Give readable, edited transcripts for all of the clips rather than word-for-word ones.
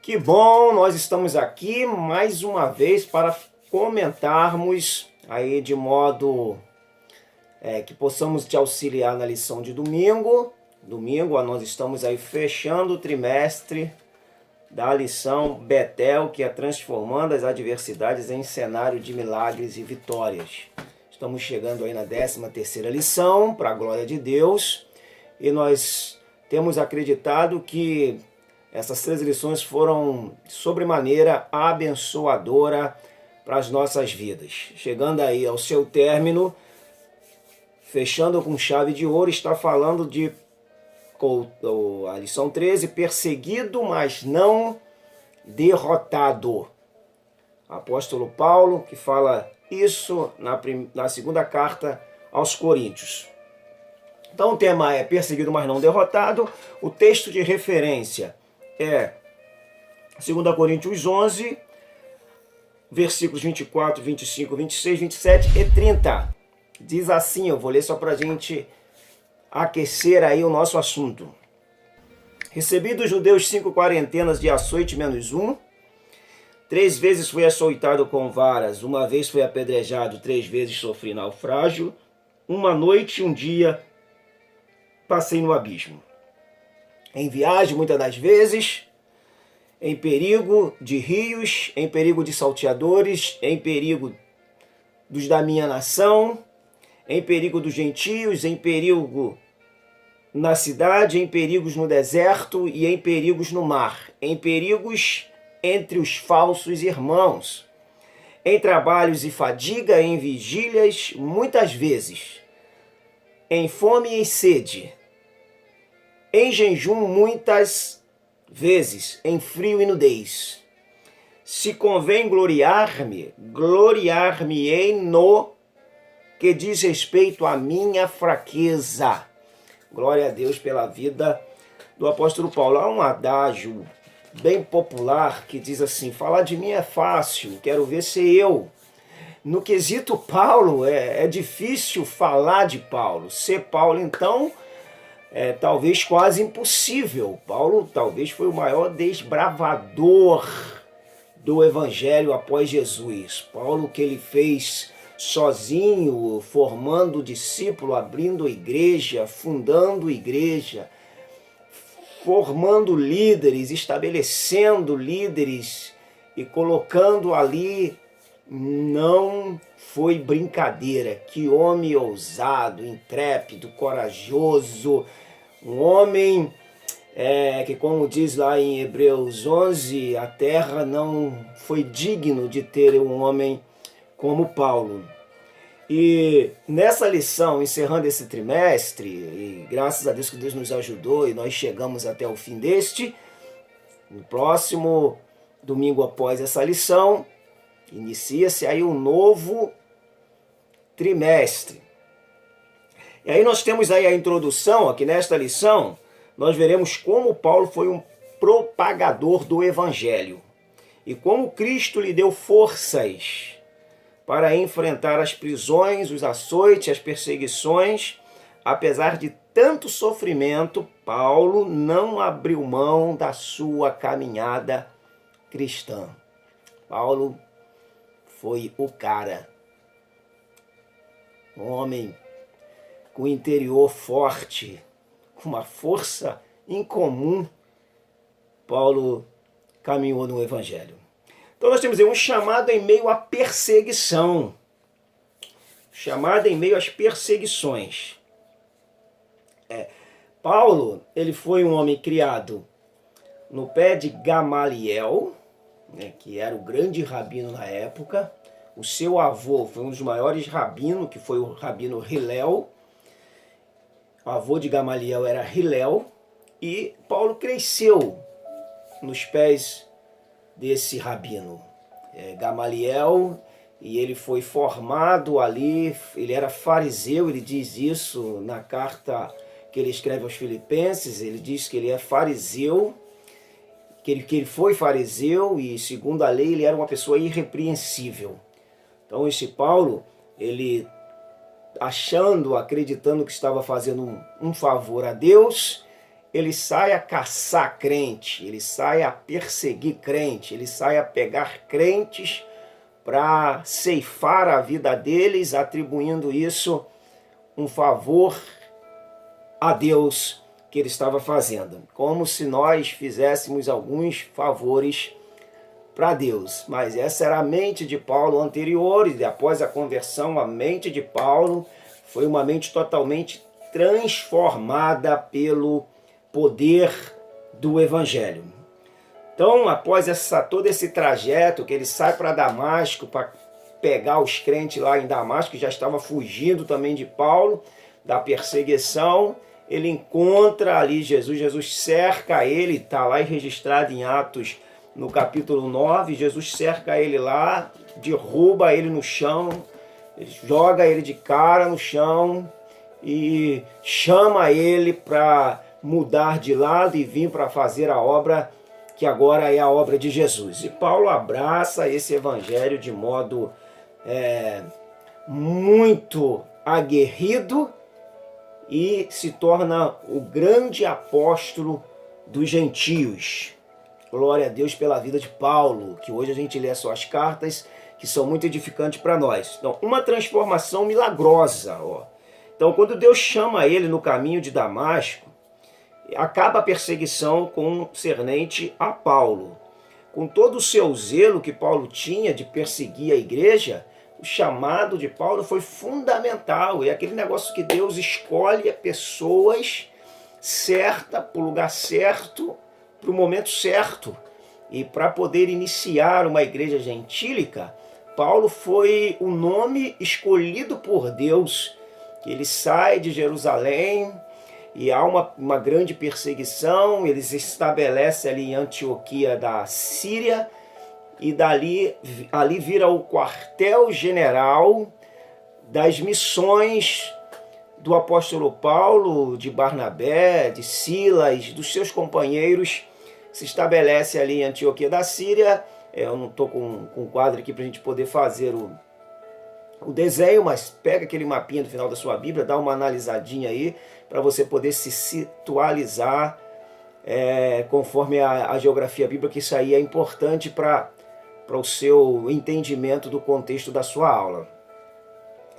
Que bom, nós estamos aqui mais uma vez para comentarmos aí de modo que possamos te auxiliar na lição de domingo. Domingo nós estamos aí fechando o trimestre da lição Betel, que é transformando as adversidades em cenário de milagres e vitórias. Estamos chegando aí na 13ª lição, para a glória de Deus, e nós temos acreditado que essas 3 lições foram sobremaneira abençoadora para as nossas vidas. Chegando aí ao seu término, fechando com chave de ouro, está falando de a lição 13, perseguido, mas não derrotado. Apóstolo Paulo, que fala isso na segunda carta aos Coríntios. Então o tema é perseguido, mas não derrotado. O texto de referência é 2 Coríntios 11, versículos 24, 25, 26, 27 e 30. Diz assim, eu vou ler só para a gente aquecer aí o nosso assunto. Recebi dos judeus 5 quarentenas de açoite menos 1. 3 vezes fui açoitado com varas, 1 vez fui apedrejado, 3 vezes sofri naufrágio. 1 noite e 1 dia passei no abismo. Em viagem, muitas das vezes, em perigo de rios, em perigo de salteadores, em perigo dos da minha nação, em perigo dos gentios, em perigo na cidade, em perigos no deserto e em perigos no mar, em perigos entre os falsos irmãos, em trabalhos e fadiga, em vigílias, muitas vezes, em fome e sede, em jejum muitas vezes, em frio e nudez. Se convém gloriar-me, gloriar-me-ei no que diz respeito à minha fraqueza. Glória a Deus pela vida do apóstolo Paulo. Há um adágio bem popular que diz assim: falar de mim é fácil, quero ver ser eu. No quesito Paulo, é difícil falar de Paulo. Ser Paulo, então, é talvez quase impossível. Paulo talvez foi o maior desbravador do evangelho após Jesus. Paulo, que ele fez sozinho, formando discípulo, abrindo igreja, fundando igreja, formando líderes, estabelecendo líderes e colocando ali, não foi brincadeira. Que homem ousado, intrépido, corajoso, um homem que, como diz lá em Hebreus 11, a terra não foi digno de ter um homem como Paulo. E nessa lição, encerrando esse trimestre, e graças a Deus que Deus nos ajudou e nós chegamos até o fim deste, no próximo domingo após essa lição, inicia-se aí um novo trimestre. E aí nós temos aí a introdução, aqui nesta lição, nós veremos como Paulo foi um propagador do evangelho e como Cristo lhe deu forças para enfrentar as prisões, os açoites, as perseguições. Apesar de tanto sofrimento, Paulo não abriu mão da sua caminhada cristã. Paulo foi o cara, um homem com o interior forte, com uma força incomum. Paulo caminhou no evangelho. Então nós temos aí um chamado em meio à perseguição. Chamado em meio às perseguições. Paulo, ele foi um homem criado no pé de Gamaliel, que era o grande rabino na época. O seu avô foi um dos maiores rabinos, que foi o rabino Hilel. O avô de Gamaliel era Hilel. E Paulo cresceu nos pés desse rabino, Gamaliel, e ele foi formado ali, ele era fariseu, ele diz isso na carta que ele escreve aos Filipenses, ele diz que ele é fariseu, que ele foi fariseu e segundo a lei ele era uma pessoa irrepreensível. Então esse Paulo, ele acreditando que estava fazendo um favor a Deus, ele sai a caçar crente, ele sai a perseguir crente, ele sai a pegar crentes para ceifar a vida deles, atribuindo isso um favor a Deus que ele estava fazendo. Como se nós fizéssemos alguns favores para Deus. Mas essa era a mente de Paulo anterior, e após a conversão, a mente de Paulo foi uma mente totalmente transformada pelo poder do Evangelho. Então, após todo esse trajeto, que ele sai para Damasco, para pegar os crentes lá em Damasco, que já estava fugindo também de Paulo, da perseguição, ele encontra ali Jesus, Jesus cerca ele, está lá registrado em Atos, no capítulo 9, Jesus cerca ele lá, derruba ele no chão, joga ele de cara no chão e chama ele para mudar de lado e vir para fazer a obra que agora é a obra de Jesus. E Paulo abraça esse evangelho de modo muito aguerrido e se torna o grande apóstolo dos gentios. Glória a Deus pela vida de Paulo, que hoje a gente lê as suas cartas, que são muito edificantes para nós. Então, uma transformação milagrosa. Então, quando Deus chama ele no caminho de Damasco, acaba a perseguição concernente a Paulo. Com todo o seu zelo que Paulo tinha de perseguir a igreja, o chamado de Paulo foi fundamental. É aquele negócio que Deus escolhe pessoas certas, para o lugar certo, para o momento certo. E para poder iniciar uma igreja gentílica, Paulo foi o nome escolhido por Deus. Ele sai de Jerusalém e há uma grande perseguição. Ele se estabelece ali em Antioquia da Síria e ali vira o quartel-general das missões do apóstolo Paulo, de Barnabé, de Silas, dos seus companheiros. Se estabelece ali em Antioquia da Síria. Eu não estou com um quadro aqui para a gente poder fazer o desenho, mas pega aquele mapinha do final da sua Bíblia, dá uma analisadinha aí, para você poder se situalizar conforme a geografia bíblica, que isso aí é importante para o seu entendimento do contexto da sua aula.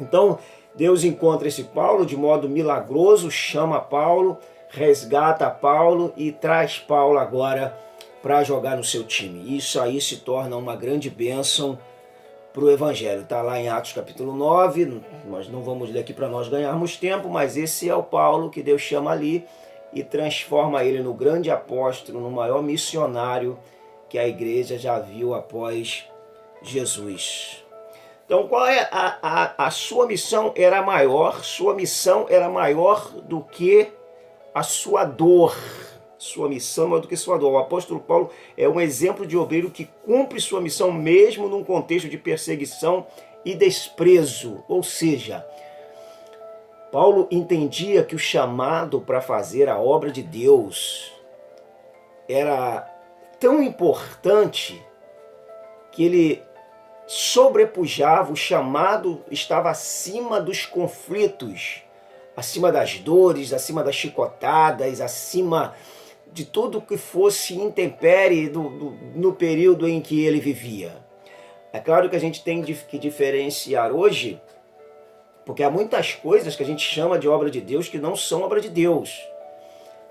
Então, Deus encontra esse Paulo de modo milagroso, chama Paulo, resgata Paulo e traz Paulo agora para jogar no seu time. Isso aí se torna uma grande bênção para o Evangelho. Está lá em Atos capítulo 9, nós não vamos ler aqui para nós ganharmos tempo, mas esse é o Paulo que Deus chama ali e transforma ele no grande apóstolo, no maior missionário que a igreja já viu após Jesus. Então, qual é a sua missão? Era maior, sua missão era maior do que a sua dor. Sua missão é maior do que sua dor. O apóstolo Paulo é um exemplo de obreiro que cumpre sua missão mesmo num contexto de perseguição e desprezo. Ou seja, Paulo entendia que o chamado para fazer a obra de Deus era tão importante que ele sobrepujava, o chamado estava acima dos conflitos, acima das dores, acima das chicotadas, acima de tudo que fosse intempérie no período em que ele vivia. É claro que a gente tem que diferenciar hoje, porque há muitas coisas que a gente chama de obra de Deus que não são obra de Deus.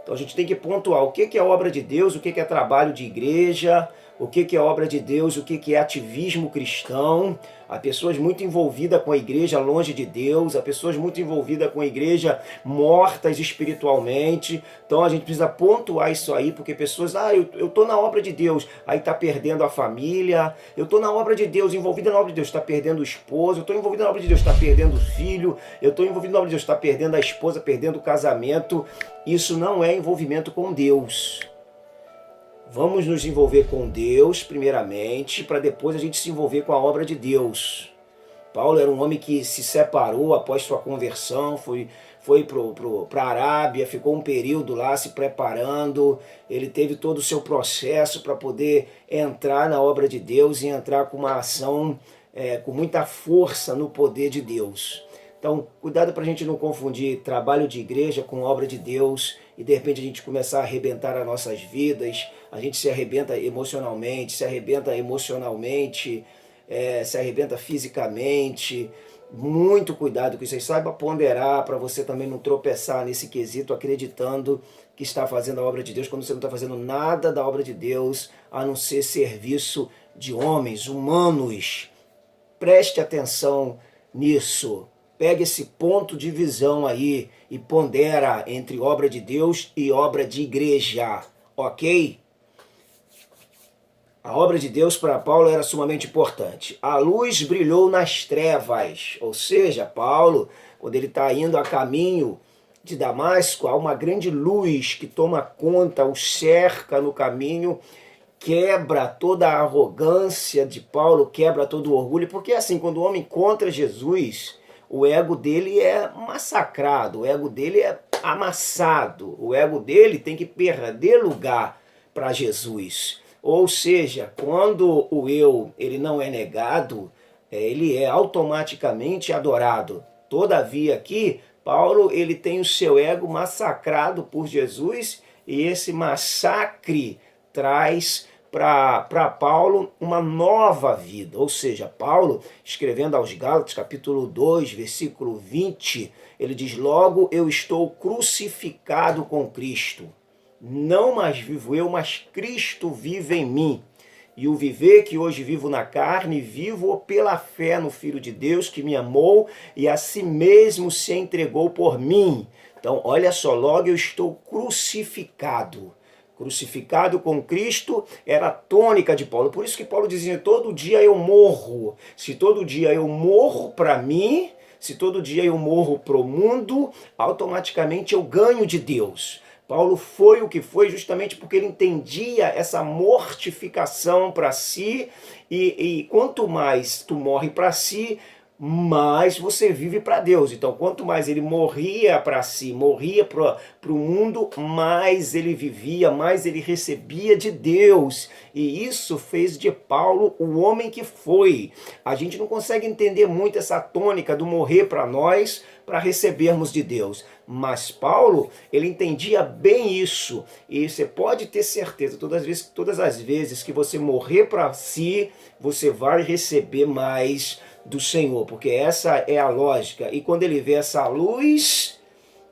Então a gente tem que pontuar o que é obra de Deus, o que é trabalho de igreja, o que é obra de Deus, o que é ativismo cristão. Há pessoas muito envolvidas com a igreja longe de Deus, há pessoas muito envolvidas com a igreja mortas espiritualmente. Então a gente precisa pontuar isso aí, porque pessoas, eu estou na obra de Deus, aí está perdendo a família. Eu estou na obra de Deus, envolvida na obra de Deus, está perdendo o esposo. Eu estou envolvido na obra de Deus, está perdendo o filho. Eu estou envolvido na obra de Deus, está perdendo a esposa, perdendo o casamento. Isso não é envolvimento com Deus. Vamos nos envolver com Deus, primeiramente, para depois a gente se envolver com a obra de Deus. Paulo era um homem que se separou após sua conversão, foi para a Arábia, ficou um período lá se preparando. Ele teve todo o seu processo para poder entrar na obra de Deus e entrar com uma ação com muita força no poder de Deus. Então, cuidado para a gente não confundir trabalho de igreja com obra de Deus e de repente a gente começar a arrebentar as nossas vidas, a gente se arrebenta emocionalmente, se arrebenta emocionalmente, se arrebenta fisicamente. Muito cuidado com isso aí, saiba ponderar para você também não tropeçar nesse quesito acreditando que está fazendo a obra de Deus quando você não está fazendo nada da obra de Deus a não ser serviço de homens, humanos. Preste atenção nisso. Pega esse ponto de visão aí e pondera entre obra de Deus e obra de igreja, ok? A obra de Deus para Paulo era sumamente importante. A luz brilhou nas trevas, ou seja, Paulo, quando ele está indo a caminho de Damasco, há uma grande luz que toma conta, o cerca no caminho, quebra toda a arrogância de Paulo, quebra todo o orgulho, porque assim, quando o homem encontra Jesus, o ego dele é massacrado, o ego dele é amassado, o ego dele tem que perder lugar para Jesus. Ou seja, quando o eu ele não é negado, ele é automaticamente adorado. Todavia aqui, Paulo ele tem o seu ego massacrado por Jesus e esse massacre traz para Paulo uma nova vida. Ou seja, Paulo, escrevendo aos Gálatas, capítulo 2, versículo 20, ele diz: logo eu estou crucificado com Cristo. Não mais vivo eu, mas Cristo vive em mim. E o viver que hoje vivo na carne, vivo pela fé no Filho de Deus que me amou e a si mesmo se entregou por mim. Então, olha só, logo eu estou crucificado. Crucificado com Cristo era a tônica de Paulo. Por isso que Paulo dizia, todo dia eu morro. Se todo dia eu morro para mim, se todo dia eu morro para o mundo, automaticamente eu ganho de Deus. Paulo foi o que foi justamente porque ele entendia essa mortificação para si e quanto mais tu morre para si, mais você vive para Deus. Então, quanto mais ele morria para si, morria para o mundo, mais ele vivia, mais ele recebia de Deus. E isso fez de Paulo o homem que foi. A gente não consegue entender muito essa tônica do morrer para nós, para recebermos de Deus. Mas Paulo, ele entendia bem isso. E você pode ter certeza, todas as vezes que você morrer para si, você vai receber mais do Senhor, porque essa é a lógica. E quando ele vê essa luz,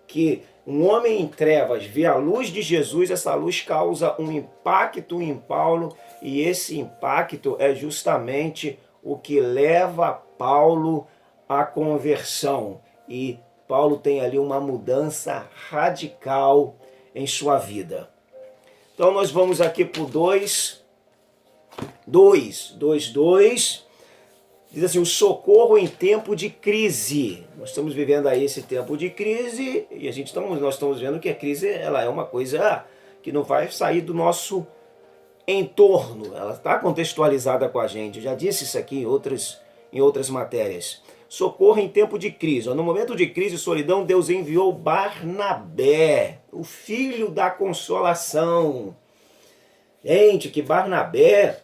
que um homem em trevas vê a luz de Jesus, essa luz causa um impacto em Paulo, e esse impacto é justamente o que leva Paulo à conversão. E Paulo tem ali uma mudança radical em sua vida. Então nós vamos aqui para o 2:2. Diz assim, o socorro em tempo de crise. Nós estamos vivendo aí esse tempo de crise e nós estamos vendo que a crise ela é uma coisa que não vai sair do nosso entorno. Ela está contextualizada com a gente. Eu já disse isso aqui em outras matérias. Socorro em tempo de crise. No momento de crise e solidão, Deus enviou Barnabé, o filho da consolação. Gente, que Barnabé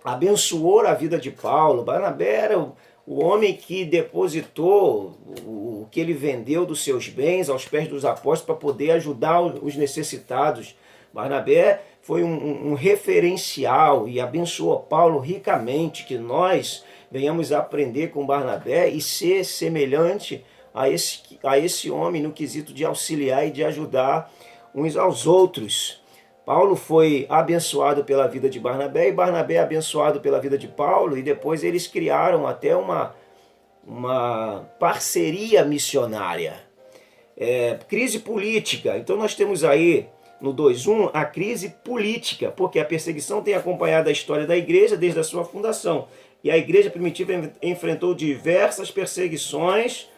abençoou a vida de Paulo. Barnabé era o homem que depositou o que ele vendeu dos seus bens aos pés dos apóstolos para poder ajudar os necessitados. Barnabé foi um referencial e abençoou Paulo ricamente, que nós venhamos aprender com Barnabé e ser semelhante a esse homem no quesito de auxiliar e de ajudar uns aos outros. Paulo foi abençoado pela vida de Barnabé e Barnabé abençoado pela vida de Paulo, e depois eles criaram até uma parceria missionária. Crise política. Então nós temos aí no 2:1 a crise política, porque a perseguição tem acompanhado a história da igreja desde a sua fundação. E a igreja primitiva enfrentou diversas perseguições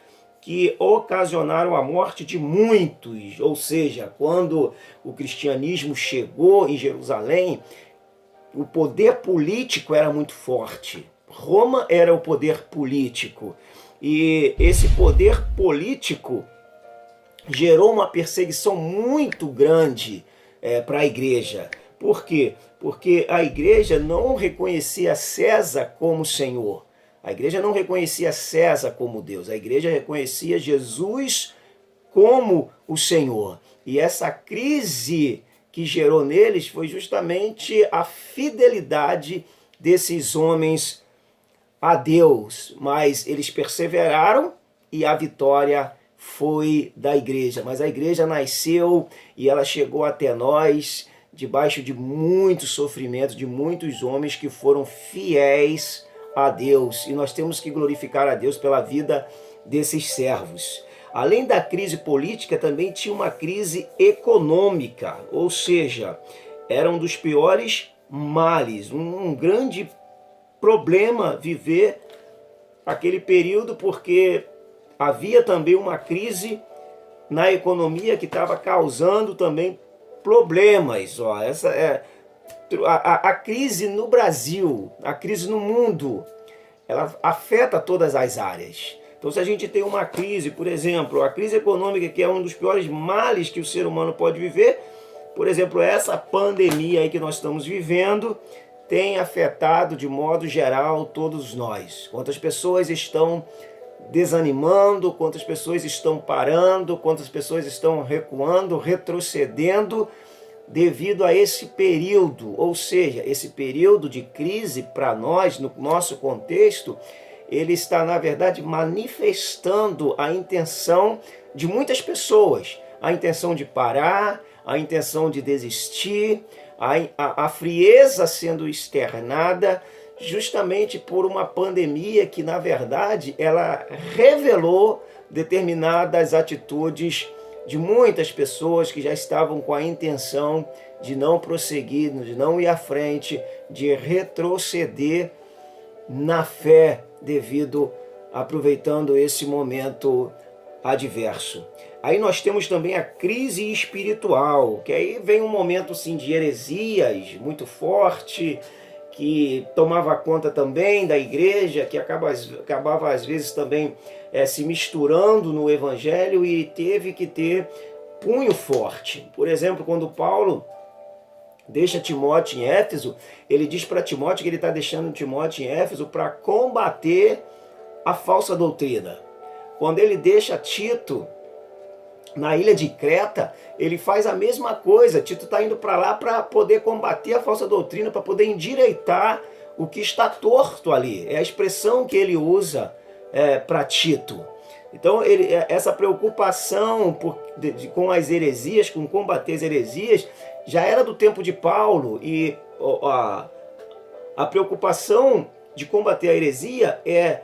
que ocasionaram a morte de muitos. Ou seja, quando o cristianismo chegou em Jerusalém, o poder político era muito forte. Roma era o poder político. E esse poder político gerou uma perseguição muito grande para a igreja. Por quê? Porque a igreja não reconhecia César como Senhor. A igreja não reconhecia César como Deus. A igreja reconhecia Jesus como o Senhor. E essa crise que gerou neles foi justamente a fidelidade desses homens a Deus. Mas eles perseveraram e a vitória foi da igreja. Mas a igreja nasceu e ela chegou até nós debaixo de muito sofrimento, de muitos homens que foram fiéis a Deus. E nós temos que glorificar a Deus pela vida desses servos. Além da crise política, também tinha uma crise econômica, ou seja, era um dos piores males, um grande problema viver aquele período, porque havia também uma crise na economia que estava causando também problemas. Essa é a crise no Brasil, a crise no mundo, ela afeta todas as áreas. Então, se a gente tem uma crise, por exemplo, a crise econômica, que é um dos piores males que o ser humano pode viver, por exemplo, essa pandemia aí que nós estamos vivendo, tem afetado de modo geral todos nós. Quantas pessoas estão desanimando, quantas pessoas estão parando, quantas pessoas estão recuando, retrocedendo devido a esse período. Ou seja, esse período de crise para nós, no nosso contexto, ele está, na verdade, manifestando a intenção de muitas pessoas, a intenção de parar, a intenção de desistir, a frieza sendo externada, justamente por uma pandemia que, na verdade, ela revelou determinadas atitudes de muitas pessoas que já estavam com a intenção de não prosseguir, de não ir à frente, de retroceder na fé, aproveitando esse momento adverso. Aí nós temos também a crise espiritual, que aí vem um momento assim, de heresias muito forte, que tomava conta também da igreja, que acabava às vezes também se misturando no evangelho e teve que ter punho forte. Por exemplo, quando Paulo deixa Timóteo em Éfeso, ele diz para Timóteo que ele está deixando Timóteo em Éfeso para combater a falsa doutrina. Quando ele deixa Tito na ilha de Creta, ele faz a mesma coisa. Tito está indo para lá para poder combater a falsa doutrina, para poder endireitar o que está torto ali. É a expressão que ele usa para Tito. Então, essa preocupação com as heresias, com combater as heresias, já era do tempo de Paulo. E a preocupação de combater a heresia é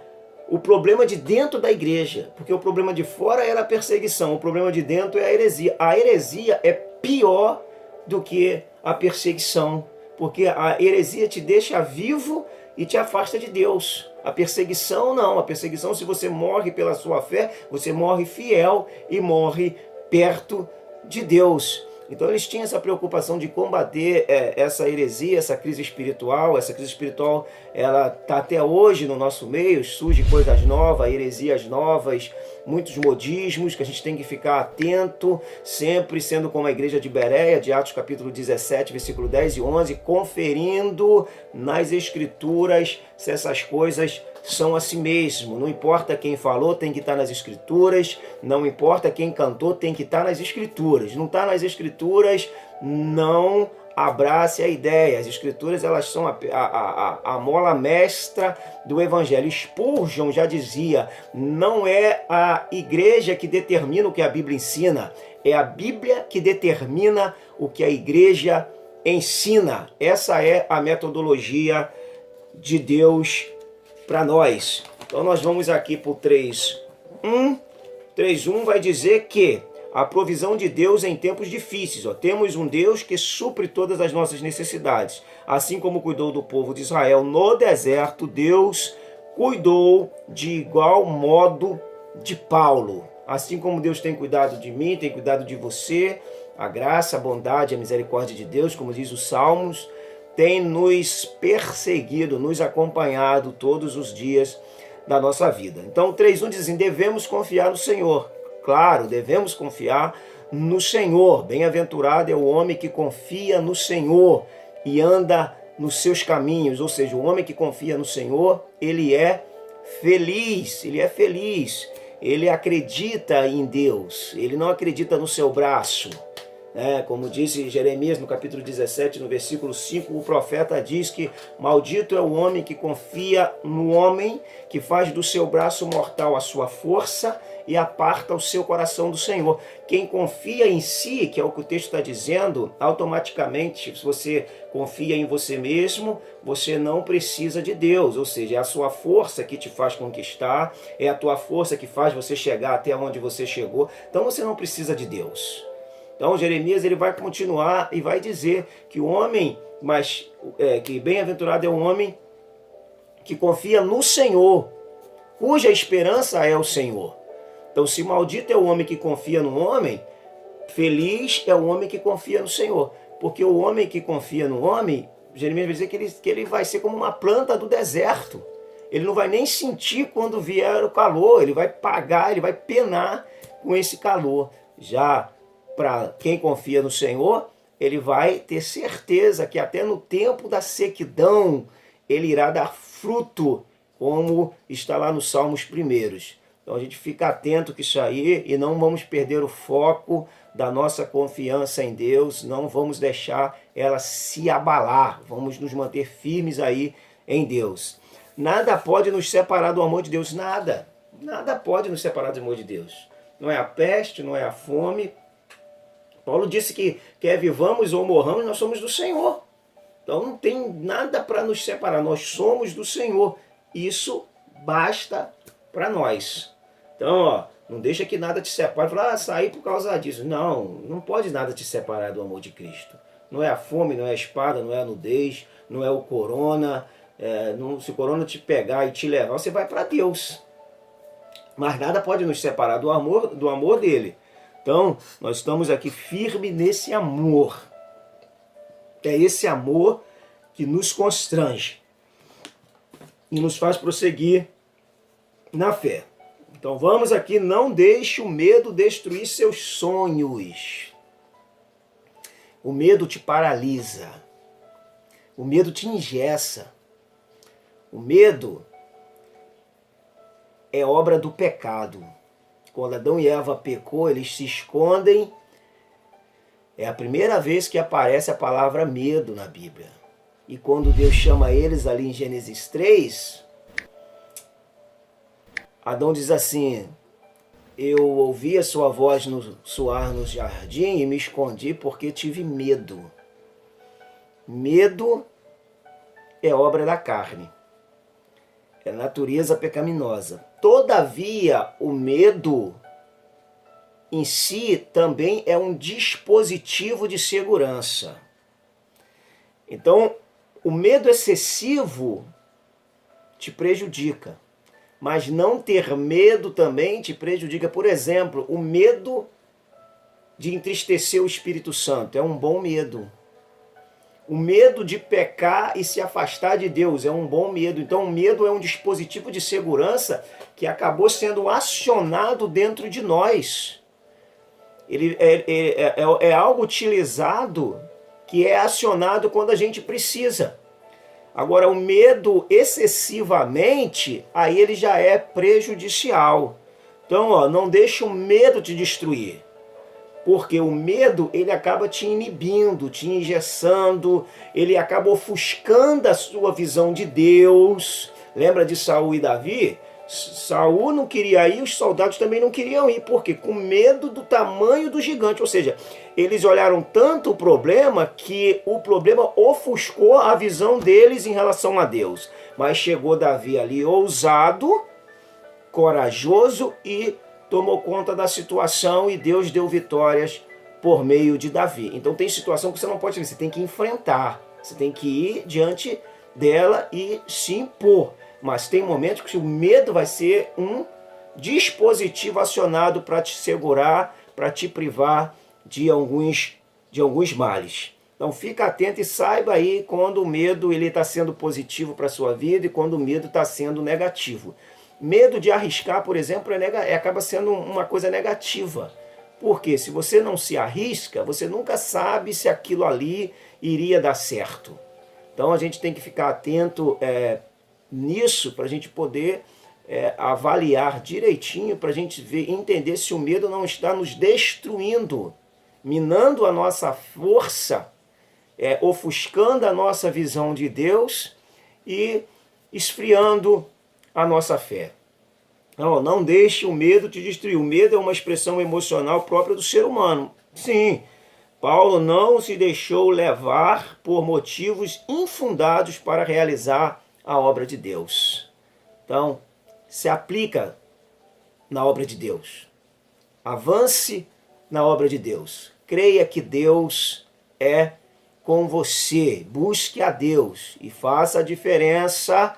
o problema de dentro da igreja, porque o problema de fora era a perseguição, o problema de dentro é a heresia. A heresia é pior do que a perseguição, porque a heresia te deixa vivo e te afasta de Deus. A perseguição não, a perseguição, se você morre pela sua fé, você morre fiel e morre perto de Deus. Então eles tinham essa preocupação de combater essa heresia, essa crise espiritual. Essa crise espiritual, ela está até hoje no nosso meio, surge coisas novas, heresias novas, muitos modismos que a gente tem que ficar atento, sempre sendo como a igreja de Bereia, de Atos capítulo 17, versículo 10 e 11, conferindo nas escrituras se essas coisas são assim mesmo. Não importa quem falou, tem que estar nas escrituras. Não importa quem cantou, tem que estar nas escrituras. Não está nas escrituras, não abrace a ideia. As escrituras, elas são a mola mestra do evangelho. Spurgeon já dizia, não é a igreja que determina o que a Bíblia ensina, é a Bíblia que determina o que a igreja ensina. Essa é a metodologia de Deus para nós. Então nós vamos aqui para o 3.1. 3.1 vai dizer que a provisão de Deus em tempos difíceis. Temos um Deus que supre todas as nossas necessidades. Assim como cuidou do povo de Israel no deserto, Deus cuidou de igual modo de Paulo. Assim como Deus tem cuidado de mim, tem cuidado de você, a graça, a bondade, a misericórdia de Deus, como diz os Salmos, tem nos perseguido, nos acompanhado todos os dias da nossa vida. Então, 3.1 diz assim, devemos confiar no Senhor. Claro, devemos confiar no Senhor. Bem-aventurado é o homem que confia no Senhor e anda nos seus caminhos. Ou seja, o homem que confia no Senhor, ele é feliz, ele acredita em Deus, ele não acredita no seu braço. Como disse Jeremias no capítulo 17, no versículo 5, o profeta diz que maldito é o homem que confia no homem, que faz do seu braço mortal a sua força e aparta o seu coração do Senhor. Quem confia em si, que é o que o texto está dizendo, automaticamente, se você confia em você mesmo, você não precisa de Deus, ou seja, é a sua força que te faz conquistar, é a tua força que faz você chegar até onde você chegou, então você não precisa de Deus. Então Jeremias ele vai continuar e vai dizer que o homem, que bem-aventurado é o homem que confia no Senhor, cuja esperança é o Senhor. Então se maldito é o homem que confia no homem, feliz é o homem que confia no Senhor. Porque o homem que confia no homem, Jeremias vai dizer que ele vai ser como uma planta do deserto. Ele não vai nem sentir quando vier o calor, ele vai pagar, ele vai penar com esse calor. Já para quem confia no Senhor, ele vai ter certeza que até no tempo da sequidão, ele irá dar fruto, como está lá nos Salmos primeiros. Então a gente fica atento com isso aí e não vamos perder o foco da nossa confiança em Deus, não vamos deixar ela se abalar, vamos nos manter firmes aí em Deus. Nada pode nos separar do amor de Deus, nada. Nada pode nos separar do amor de Deus. Não é a peste, não é a fome. Paulo disse que quer vivamos ou morramos, nós somos do Senhor. Então não tem nada para nos separar, nós somos do Senhor. Isso basta para nós. Então, não deixa que nada te separe. Fala, sair por causa disso. Não, não pode nada te separar do amor de Cristo. Não é a fome, não é a espada, não é a nudez, não é o corona. Se o corona te pegar e te levar, você vai para Deus. Mas nada pode nos separar do amor dele. Então, nós estamos aqui firmes nesse amor. É esse amor que nos constrange e nos faz prosseguir na fé. Então vamos aqui, não deixe o medo destruir seus sonhos. O medo te paralisa. O medo te engessa. O medo é obra do pecado. Quando Adão e Eva pecou, eles se escondem. É a primeira vez que aparece a palavra medo na Bíblia. E quando Deus chama eles ali em Gênesis 3, Adão diz assim, eu ouvi a sua voz soar no jardim e me escondi porque tive medo. Medo é obra da carne. É natureza pecaminosa. Todavia, o medo em si também é um dispositivo de segurança. Então, o medo excessivo te prejudica. Mas não ter medo também te prejudica. Por exemplo, o medo de entristecer o Espírito Santo é um bom medo. O medo de pecar e se afastar de Deus é um bom medo. Então o medo é um dispositivo de segurança que acabou sendo acionado dentro de nós. Ele é algo utilizado que é acionado quando a gente precisa. Agora, o medo excessivamente, aí ele já é prejudicial. Então, não deixa o medo te destruir. Porque o medo, ele acaba te inibindo, te engessando, ele acaba ofuscando a sua visão de Deus. Lembra de Saul e Davi? Saul não queria ir, os soldados também não queriam ir. Por quê? Com medo do tamanho do gigante. Ou seja, eles olharam tanto o problema que o problema ofuscou a visão deles em relação a Deus. Mas chegou Davi ali ousado, corajoso e tomou conta da situação e Deus deu vitórias por meio de Davi. Então tem situação que você não pode ver, você tem que enfrentar, você tem que ir diante dela e se impor. Mas tem momentos que o medo vai ser um dispositivo acionado para te segurar, para te privar de alguns males. Então fica atento e saiba aí quando o medo está sendo positivo para a sua vida e quando o medo está sendo negativo. Medo de arriscar, por exemplo, acaba sendo uma coisa negativa. Porque se você não se arrisca, você nunca sabe se aquilo ali iria dar certo. Então a gente tem que ficar atento nisso para a gente poder avaliar direitinho, para a gente entender se o medo não está nos destruindo. minando a nossa força, ofuscando a nossa visão de Deus e esfriando a nossa fé. Não deixe o medo te destruir. O medo é uma expressão emocional própria do ser humano. Sim, Paulo não se deixou levar por motivos infundados para realizar a obra de Deus. Então, se aplica na obra de Deus. Avance na obra de Deus. Creia que Deus é com você. Busque a Deus e faça a diferença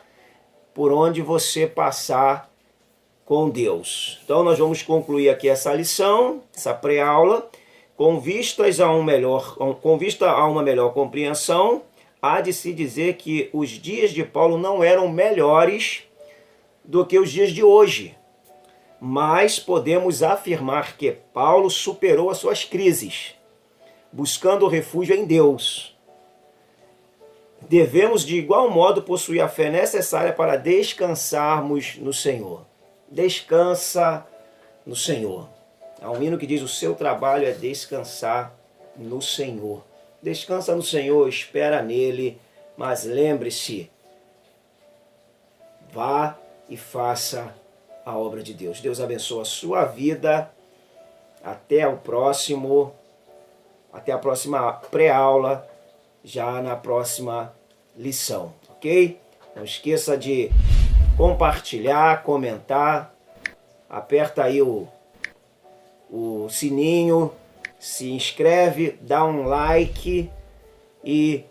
por onde você passar com Deus. Então nós vamos concluir aqui essa lição, essa pré-aula, com vista a uma melhor compreensão. Há de se dizer que os dias de Paulo não eram melhores do que os dias de hoje, mas podemos afirmar que Paulo superou as suas crises, buscando refúgio em Deus. Devemos de igual modo possuir a fé necessária para descansarmos no Senhor. Descansa no Senhor. Há um hino que diz: o seu trabalho é descansar no Senhor. Descansa no Senhor, espera nele, mas lembre-se, vá e faça a obra de Deus. Deus abençoe a sua vida. Até a próxima pré-aula, já na próxima lição, ok? Não esqueça de compartilhar, comentar, aperta aí o sininho, se inscreve, dá um like e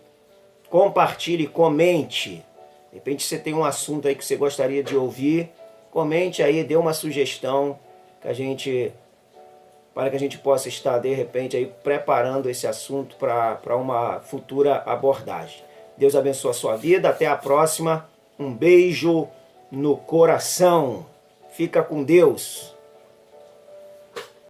compartilhe, comente. De repente você tem um assunto aí que você gostaria de ouvir, comente aí, dê uma sugestão para que a gente possa estar, de repente, aí preparando esse assunto para uma futura abordagem. Deus abençoe a sua vida. Até a próxima. Um beijo no coração. Fica com Deus.